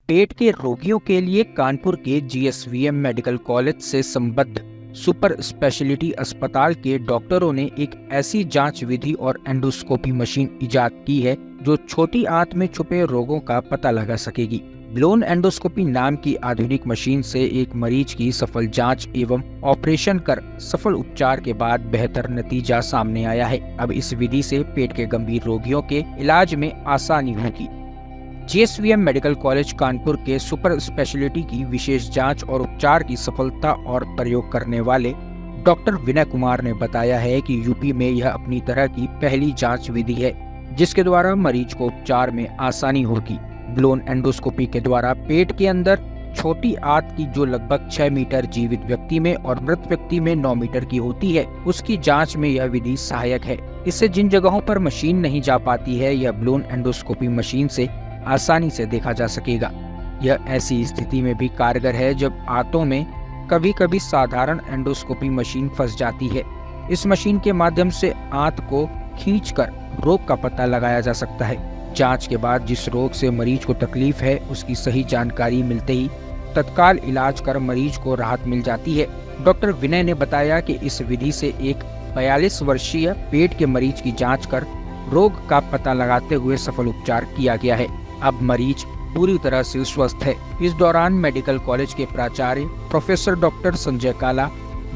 पेट के रोगियों के लिए कानपुर के जीएसवीएम मेडिकल कॉलेज से संबद्ध सुपर स्पेशलिटी अस्पताल के डॉक्टरों ने एक ऐसी जांच विधि और एंडोस्कोपी मशीन इजाद की है जो छोटी आंत में छुपे रोगों का पता लगा सकेगी। ब्लोन एंडोस्कोपी नाम की आधुनिक मशीन से एक मरीज की सफल जांच एवं ऑपरेशन कर सफल उपचार के बाद बेहतर नतीजा सामने आया है। अब इस विधि से पेट के गंभीर रोगियों के इलाज में आसानी होगी। जीएसवीएम मेडिकल कॉलेज कानपुर के सुपर स्पेशलिटी की विशेष जांच और उपचार की सफलता और प्रयोग करने वाले डॉक्टर विनय कुमार ने बताया है कि यूपी में यह अपनी तरह की पहली जांच विधि है जिसके द्वारा मरीज को उपचार में आसानी होगी। ब्लोन एंडोस्कोपी के द्वारा पेट के अंदर छोटी आंत की जो लगभग 6 मीटर जीवित व्यक्ति में और मृत व्यक्ति में 9 मीटर की होती है उसकी जांच में यह विधि सहायक है। इससे जिन जगहों पर मशीन नहीं जा पाती है यह ब्लोन एंडोस्कोपी मशीन से आसानी से देखा जा सकेगा। यह ऐसी स्थिति में भी कारगर है जब आंतों में कभी कभी साधारण एंडोस्कोपी मशीन फंस जाती है। इस मशीन के माध्यम से आंत को खींचकर रोग का पता लगाया जा सकता है। जांच के बाद जिस रोग से मरीज को तकलीफ है उसकी सही जानकारी मिलते ही तत्काल इलाज कर मरीज को राहत मिल जाती है। डॉक्टर विनय ने बताया कि इस विधि से एक 42 वर्षीय पेट के मरीज की जांच कर रोग का पता लगाते हुए सफल उपचार किया गया है। अब मरीज पूरी तरह से स्वस्थ है। इस दौरान मेडिकल कॉलेज के प्राचार्य प्रोफेसर डॉक्टर संजय काला,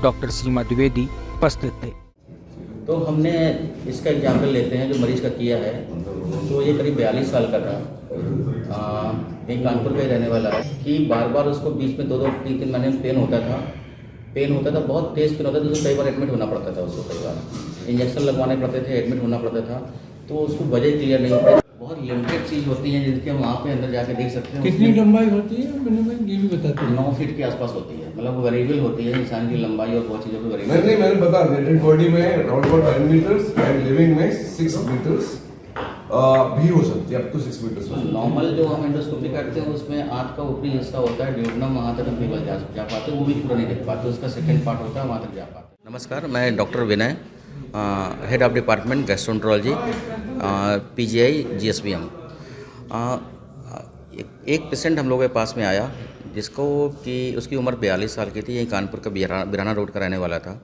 डॉक्टर सीमा द्विवेदी उपस्थित थे। तो हमने इसका एग्जाम्पल लेते हैं जो मरीज का किया है। तो ये करीब 42 साल का था, एक कानपुर का ही रहने वाला है कि बार बार उसको बीच में 2-2, 3-3 महीने में पेन होता था, बहुत तेज़ पेन होता था। तो कई बार एडमिट होना पड़ता था उसको, कई बार इंजेक्शन लगवाने पड़ते थे, एडमिट होना पड़ता था। तो उसको वजह क्लियर नहीं होती। बहुत लिमिटेड चीज़ होती है जिसके हम वहाँ पे अंदर जाके देख सकते हैं। कितनी लंबाई होती है मिनिमम ये भी बताते हैं? 9 फीट के आसपास होती है, मतलब वेरिएबल होती है इंसान की लंबाई और बहुत चीज़ों की वेरिएबल। नहीं मैंने बता डेड बॉडी में अराउंड 10 मीटर्स एंड लिविंग में 6 मीटर्स भी हो सकती है, अप टू 6 मीटर्स। नॉर्मल जो हम एंडोस्कोपी करते हैं उसमें आंत का ऊपरी हिस्सा होता है, ड्यूडनम, वहाँ तक हम केवल जा पाते, वो भी पूरा नहीं देख पाते। उसका सेकेंड पार्ट होता है, वहाँ तक जा पाते। नमस्कार, मैं doctor Vinay, head of department gastroenterology, PGI GSVM. एक पेशेंट हम लोगों के पास में आया जिसको कि उसकी उम्र 42 साल की थी। यही कानपुर का बिराना रोड का रहने वाला था।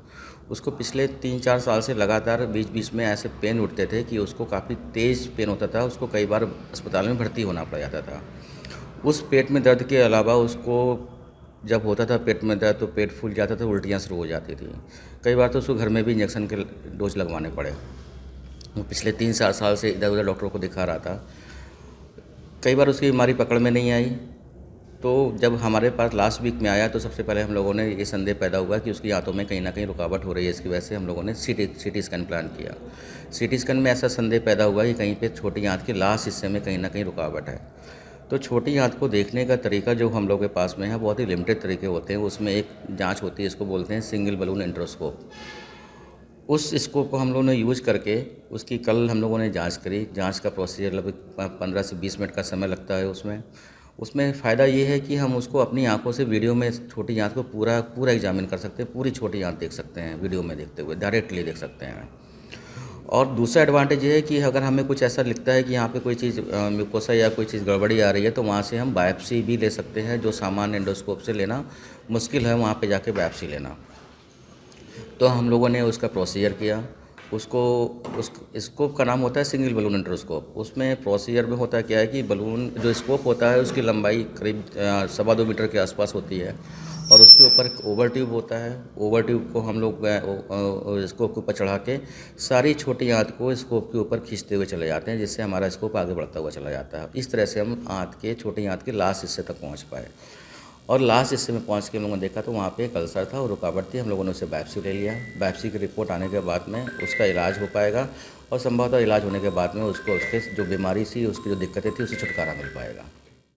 उसको पिछले 3-4 साल से लगातार बीच बीच में ऐसे पेन उठते थे कि उसको काफ़ी तेज़ पेन होता था। उसको कई बार अस्पताल में भर्ती होना पड़ जाता था। उस पेट में दर्द के अलावा उसको जब होता था पेट में दर्द तो पेट फूल जाता था, उल्टियाँ शुरू हो जाती थी। कई बार तो उसको घर में भी इंजेक्शन के डोज लगवाने पड़े। वो पिछले 3-4 साल से इधर उधर डॉक्टरों को दिखा रहा था। कई बार उसकी बीमारी पकड़ में नहीं आई। तो जब हमारे पास लास्ट वीक में आया तो सबसे पहले हम लोगों ने ये संदेह पैदा हुआ कि उसकी आंतों में कहीं ना कहीं रुकावट हो रही है। इसकी वजह से हम लोगों ने सीटी स्कैन प्लान किया। सीटी स्कैन में ऐसा संदेह पैदा हुआ कि कहीं पे छोटी आंत के लास्ट हिस्से में कहीं ना कहीं रुकावट है। तो छोटी आंत को देखने का तरीका जो हम लोग के पास में है बहुत ही लिमिटेड तरीके होते हैं। उसमें एक जाँच होती है, इसको बोलते हैं सिंगल बलून एंडोस्कोप। उस स्कोप को हम लोगों ने यूज करके उसकी कल हम लोगों ने जांच करी। जांच का प्रोसीजर लगभग 15 से 20 मिनट का समय लगता है। उसमें फ़ायदा ये है कि हम उसको अपनी आंखों से वीडियो में छोटी आंत को पूरा एग्जामिन कर सकते हैं, पूरी छोटी आंत देख सकते हैं, वीडियो में देखते हुए डायरेक्टली देख सकते हैं। और दूसरा एडवांटेज ये है कि अगर हमें कुछ ऐसा लिखता है कि यहाँ पे कोई चीज़ म्यूकोसा या कोई चीज़ गड़बड़ी आ रही है तो वहाँ से हम बायोप्सी भी ले सकते हैं, जो सामान्य एंडोस्कोप से लेना मुश्किल है, वहाँ पर जाके बायोप्सी लेना। तो हम लोगों ने उसका प्रोसीजर किया। उस स्कोप का नाम होता है सिंगल बलून एंडोस्कोप। उसमें प्रोसीजर में होता क्या है कि बलून जो स्कोप होता है उसकी लंबाई करीब 2.25 मीटर के आसपास होती है और उसके ऊपर एक ओवर ट्यूब होता है। ओवर ट्यूब को हम लोग स्कोप के ऊपर चढ़ा के सारी छोटी आंत को स्कोप के ऊपर खींचते हुए चले जाते हैं, जिससे हमारा स्कोप आगे बढ़ता हुआ चला जाता है। इस तरह से हम छोटी आंत के लास्ट हिस्से तक पहुँच पाए। और लास्ट हिस्से में पहुंच के हम लोगों ने देखा तो वहाँ पे एक अल्सर था और रुकावट थी। हम लोगों ने उसे बायोप्सी ले लिया। बायोप्सी की रिपोर्ट आने के बाद में उसका इलाज हो पाएगा और संभवतः इलाज होने के बाद में उसको उसके जो बीमारी थी, उसकी जो दिक्कतें थी, उससे छुटकारा मिल पाएगा।